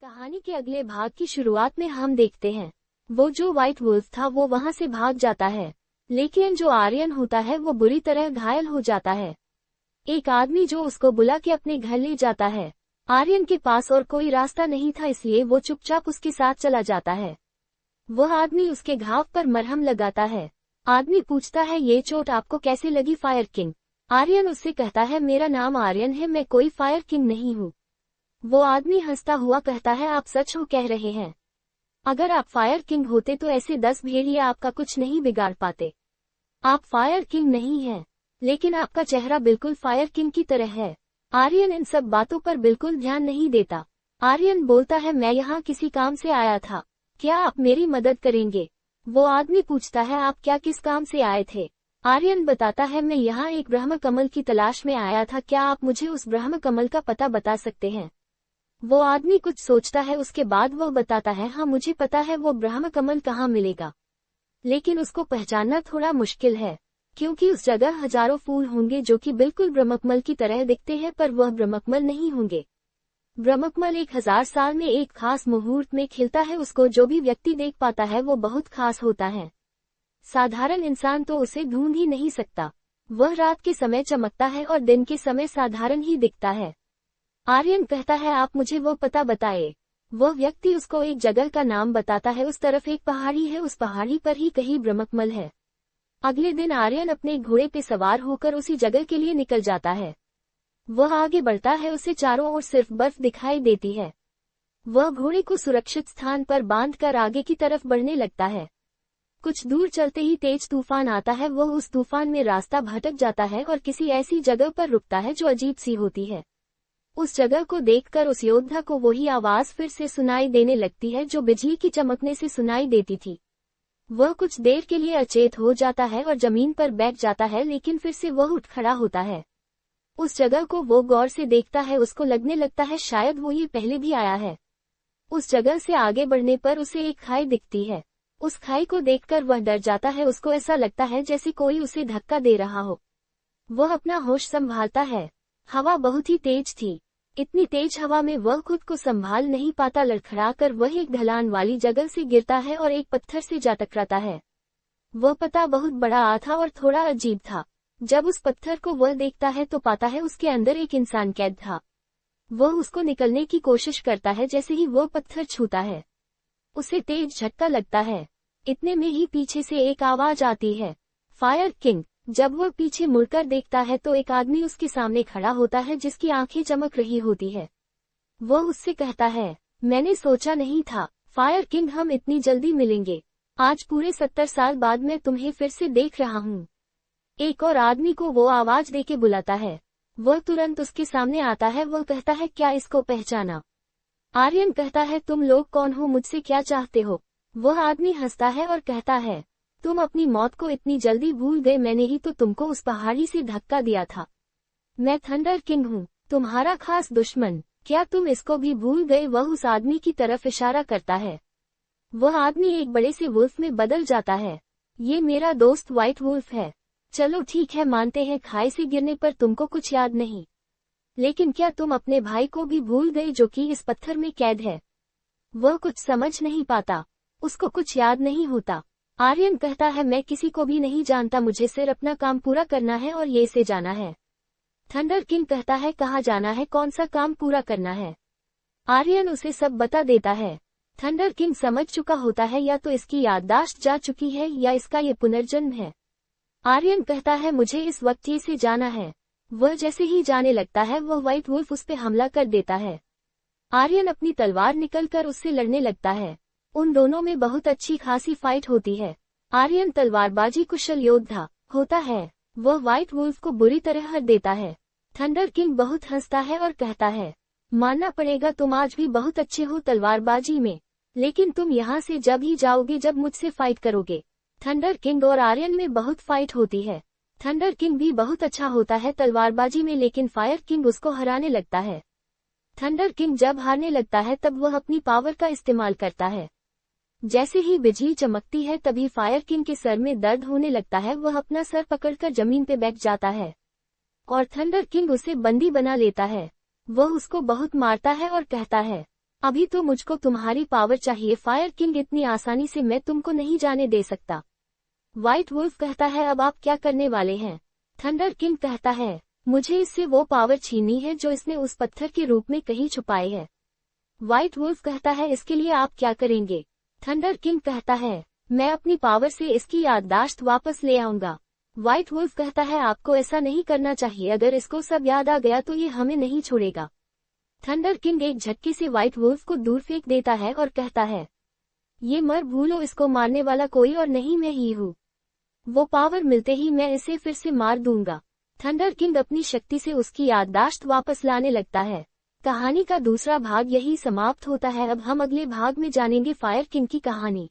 कहानी के अगले भाग की शुरुआत में हम देखते हैं वो जो व्हाइट वुल्फ था वो वहां से भाग जाता है, लेकिन जो आर्यन होता है वो बुरी तरह घायल हो जाता है। एक आदमी जो उसको बुला के अपने घर ले जाता है। आर्यन के पास और कोई रास्ता नहीं था, इसलिए वो चुपचाप उसके साथ चला जाता है। वह आदमी उसके घाव पर मरहम लगाता है। आदमी पूछता है, ये चोट आपको कैसे लगी फायर किंग? आर्यन उससे कहता है, मेरा नाम आर्यन है, मैं कोई फायर किंग नहीं हूँ। वो आदमी हंसता हुआ कहता है, आप सच हो कह रहे हैं? अगर आप फायर किंग होते तो ऐसे 10 भेड़िए आपका कुछ नहीं बिगाड़ पाते। आप फायर किंग नहीं हैं, लेकिन आपका चेहरा बिल्कुल फायर किंग की तरह है। आर्यन इन सब बातों पर बिल्कुल ध्यान नहीं देता। आर्यन बोलता है, मैं यहाँ किसी काम से आया था, क्या आप मेरी मदद करेंगे? वो आदमी पूछता है, आप क्या किस काम से आए थे? आर्यन बताता है, मैं यहाँ एक ब्रह्म कमल की तलाश में आया था, क्या आप मुझे उस ब्रह्म कमल का पता बता सकते हैं? वो आदमी कुछ सोचता है, उसके बाद वो बताता है, हाँ मुझे पता है वो ब्रह्म कमल कहाँ मिलेगा, लेकिन उसको पहचानना थोड़ा मुश्किल है, क्योंकि उस जगह हजारों फूल होंगे जो कि बिल्कुल ब्रह्मकमल की तरह दिखते हैं, पर वह ब्रह्मकमल नहीं होंगे। ब्रह्मकमल 1000 साल में एक खास मुहूर्त में खिलता है, उसको जो भी व्यक्ति देख पाता है वो बहुत खास होता है। साधारण इंसान तो उसे ढूंढ ही नहीं सकता। वह रात के समय चमकता है और दिन के समय साधारण ही दिखता है। आर्यन कहता है, आप मुझे वो पता बताए। वह व्यक्ति उसको एक जगह का नाम बताता है, उस तरफ एक पहाड़ी है, उस पहाड़ी पर ही कहीं ब्रह्मकमल है। अगले दिन आर्यन अपने घोड़े पे सवार होकर उसी जगह के लिए निकल जाता है। वह आगे बढ़ता है, उसे चारों ओर सिर्फ बर्फ दिखाई देती है। वह घोड़े को सुरक्षित स्थान पर बांधकर आगे की तरफ बढ़ने लगता है। कुछ दूर चलते ही तेज तूफान आता है। वह उस तूफान में रास्ता भटक जाता है और किसी ऐसी जगह पर रुकता है जो अजीब सी होती है। उस जगह को देखकर उस योद्धा को वही आवाज फिर से सुनाई देने लगती है जो बिजली की चमकने से सुनाई देती थी। वह कुछ देर के लिए अचेत हो जाता है और जमीन पर बैठ जाता है, लेकिन फिर से वह उठ खड़ा होता है। उस जगह को वो गौर से देखता है, उसको लगने लगता है शायद वो ये पहले भी आया है। उस जगह से आगे बढ़ने पर उसे एक खाई दिखती है। उस खाई को देखकर वह डर जाता है, उसको ऐसा लगता है जैसे कोई उसे धक्का दे रहा हो। वह अपना होश संभालता है। हवा बहुत ही तेज थी। इतनी तेज हवा में वह खुद को संभाल नहीं पाता, लड़खड़ाकर वह एक ढलान वाली जगह से गिरता है और एक पत्थर से जा टकराता है। वह पत्थर बहुत बड़ा था और थोड़ा अजीब था। जब उस पत्थर को वह देखता है तो पाता है उसके अंदर एक इंसान कैद था। वह उसको निकलने की कोशिश करता है, जैसे ही वह पत्थर छूता है उसे तेज झटका लगता है। इतने में ही पीछे से एक आवाज आती है, फायर किंग। जब वह पीछे मुड़कर देखता है तो एक आदमी उसके सामने खड़ा होता है जिसकी आंखें चमक रही होती है। वह उससे कहता है, मैंने सोचा नहीं था फायर किंग हम इतनी जल्दी मिलेंगे। आज पूरे 70 साल बाद मैं तुम्हें फिर से देख रहा हूँ। एक और आदमी को वो आवाज देके बुलाता है। वह तुरंत उसके सामने आता है। वह कहता है, क्या इसको पहचाना? आर्यन कहता है, तुम लोग कौन हो, मुझसे क्या चाहते हो? वह आदमी हंसता है और कहता है, तुम अपनी मौत को इतनी जल्दी भूल गए, मैंने ही तो तुमको उस पहाड़ी से धक्का दिया था। मैं थंडर किंग हूँ, तुम्हारा खास दुश्मन। क्या तुम इसको भी भूल गए? वह उस आदमी की तरफ इशारा करता है। वह आदमी एक बड़े से वुल्फ में बदल जाता है। ये मेरा दोस्त व्हाइट वुल्फ है। चलो ठीक है, मानते हैं खाई से गिरने पर तुमको कुछ याद नहीं, लेकिन क्या तुम अपने भाई को भी भूल गए जो कि इस पत्थर में कैद है? वह कुछ समझ नहीं पाता, उसको कुछ याद नहीं होता। आर्यन कहता है, मैं किसी को भी नहीं जानता, मुझे सिर्फ अपना काम पूरा करना है और ये से जाना है। थंडर किंग कहता है, कहाँ जाना है, कौन सा काम पूरा करना है? आर्यन उसे सब बता देता है। थंडर किंग समझ चुका होता है, या तो इसकी याददाश्त जा चुकी है या इसका ये पुनर्जन्म है। आर्यन कहता है, मुझे इस वक्त ये से जाना है। वह जैसे ही जाने लगता है वह व्हाइट वुल्फ उस पे हमला कर देता है। आर्यन अपनी तलवार निकलकर उससे लड़ने लगता है। उन दोनों में बहुत अच्छी खासी फाइट होती है। आर्यन तलवारबाजी कुशल योद्धा होता है। वह व्हाइट वुल्फ को बुरी तरह हर देता है। थंडर किंग बहुत हंसता है और कहता है, मानना पड़ेगा तुम आज भी बहुत अच्छे हो तलवारबाजी में, लेकिन तुम यहाँ से जब ही जाओगे जब मुझसे फाइट करोगे। थंडर किंग और आर्यन में बहुत फाइट होती है। थंडर किंग भी बहुत अच्छा होता है तलवारबाजी में, लेकिन फायर किंग उसको हराने लगता है। थंडर किंग जब हारने लगता है तब वह अपनी पावर का इस्तेमाल करता है। जैसे ही बिजली चमकती है तभी फायर किंग के सर में दर्द होने लगता है। वह अपना सर पकड़कर जमीन पे बैठ जाता है और थंडर किंग उसे बंदी बना लेता है। वह उसको बहुत मारता है और कहता है, अभी तो मुझको तुम्हारी पावर चाहिए फायर किंग, इतनी आसानी से मैं तुमको नहीं जाने दे सकता। व्हाइट वुल्फ कहता है अब आप क्या करने वाले हैं? थंडर किंग कहता है मुझे इससे वो पावर छीननी है जो इसने उस पत्थर के रूप में कहीं छुपाई है। व्हाइट वुल्फ कहता है इसके लिए आप क्या करेंगे? थंडर किंग कहता है मैं अपनी पावर से इसकी याददाश्त वापस ले आऊंगा। व्हाइट वुल्फ कहता है आपको ऐसा नहीं करना चाहिए, अगर इसको सब याद आ गया तो ये हमें नहीं छोड़ेगा। थंडर किंग एक झटके से व्हाइट वुल्फ को दूर फेंक देता है और कहता है ये मर भूलो, इसको मारने वाला कोई और नहीं मैं ही हूँ। वो पावर मिलते ही मैं इसे फिर से मार दूंगा। थंडर किंग अपनी शक्ति से उसकी याददाश्त वापस लाने लगता है। कहानी का दूसरा भाग यही समाप्त होता है। अब हम अगले भाग में जानेंगे फायर किंग की कहानी।